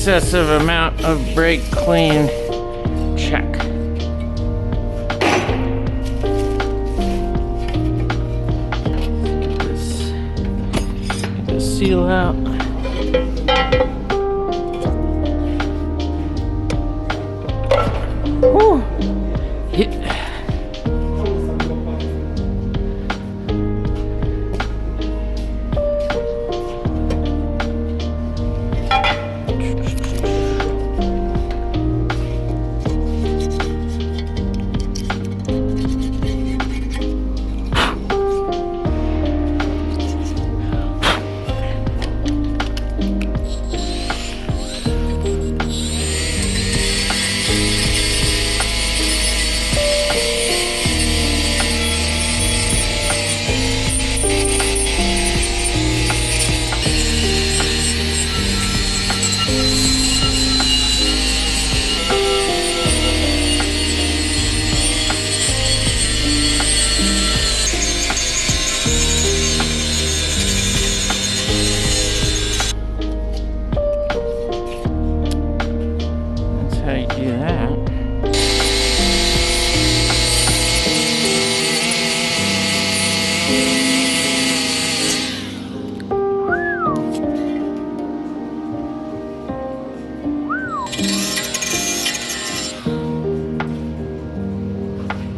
excessive amount of brake clean. Check. Get this seal out. Whew. How you do that.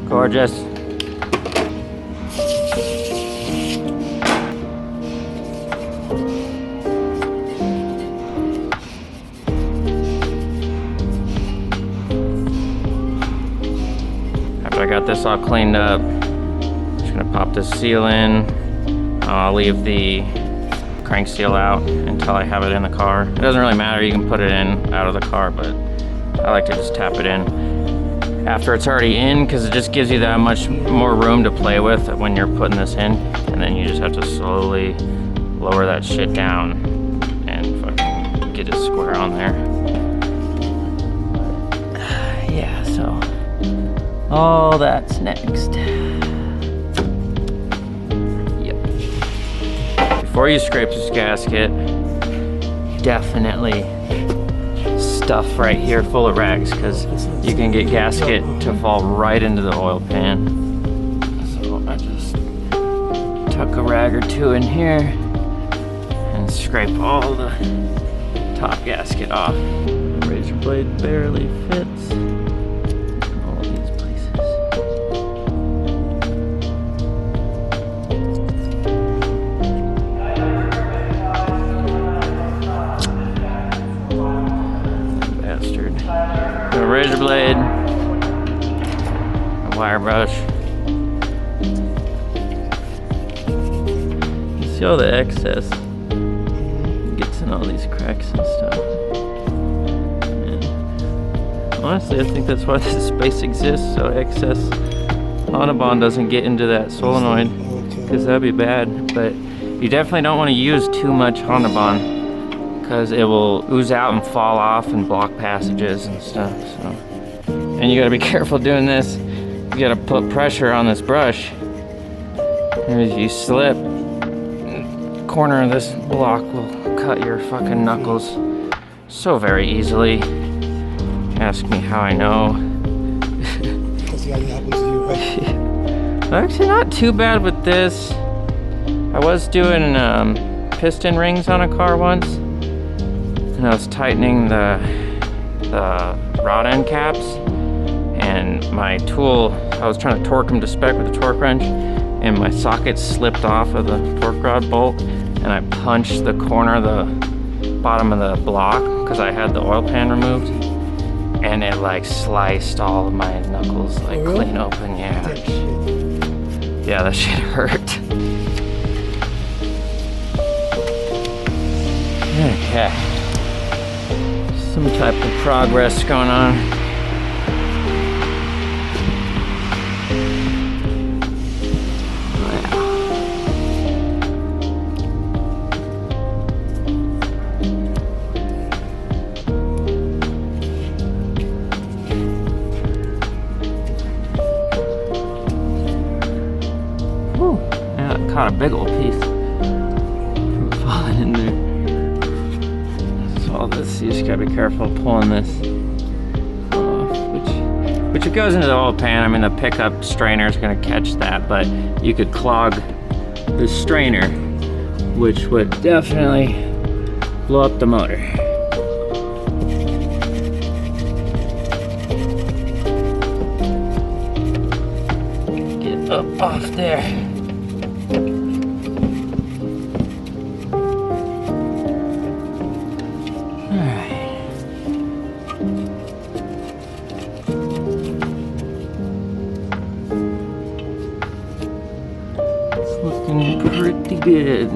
Gorgeous. I got this all cleaned up. Just gonna pop this seal in. I'll leave the crank seal out until I have it in the car. It doesn't really matter, you can put it in out of the car, but I like to just tap it in after it's already in, because it just gives you that much more room to play with when you're putting this in. And then you just have to slowly lower that shit down and fucking get it square on there. Yeah, so all that's next. Yep. Before you scrape this gasket, definitely stuff right here full of rags, because you can get gasket to fall right into the oil pan. So I just tuck a rag or two in here and scrape all the top gasket off. The razor blade barely fits. A razor blade, a wire brush. You see all the excess gets in all these cracks and stuff. And honestly, I think that's why this space exists, so excess Honda doesn't get into that solenoid, because that'd be bad. But you definitely don't want to use too much Honda, because it will ooze out and fall off and block passages and stuff. So, and you gotta be careful doing this. You gotta put pressure on this brush. And if you slip, the corner of this block will cut your fucking knuckles so very easily. Ask me how I know. Actually, not too bad with this. I was doing piston rings on a car once, and I was tightening the rod end caps, and my tool, I was trying to torque them to spec with the torque wrench, and my socket slipped off of the torque rod bolt, and I punched the corner of the bottom of the block because I had the oil pan removed, and it like sliced all of my knuckles like clean open. Yeah, that shit hurt. Okay, some type of progress going on. Caught a big old piece from falling in there. So all this. You just gotta be careful pulling this off, which it goes into the oil pan. I mean, the pickup strainer is gonna catch that, but you could clog the strainer, which would definitely blow up the motor. Get up off there. Looking pretty good.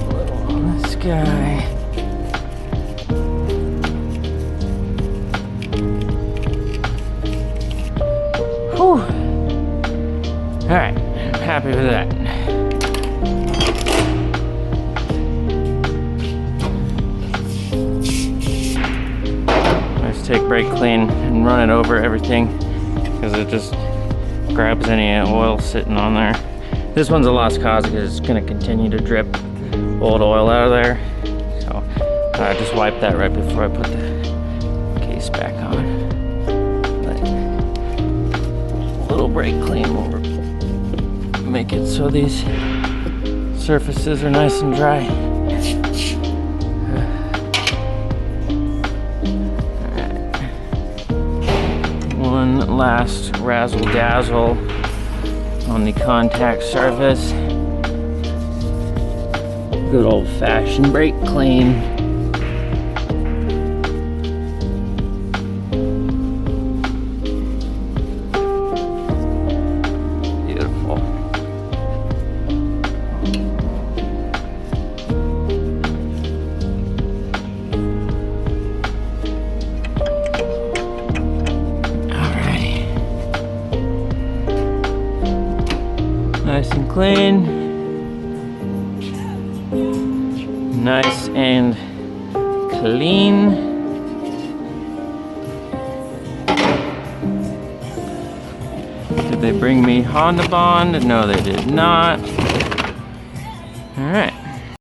A little on this guy. Whew. All right, I'm happy with that. Take brake clean and run it over everything because it just grabs any oil sitting on there. This one's a lost cause because it's going to continue to drip old oil out of there. So I just wiped that right before I put the case back on. But a little brake clean will make it so these surfaces are nice and dry. One last razzle dazzle on the contact surface. Good old fashioned brake clean. Beautiful. Nice and clean. Nice and clean. Did they bring me Honda Bond? No, they did not. All right.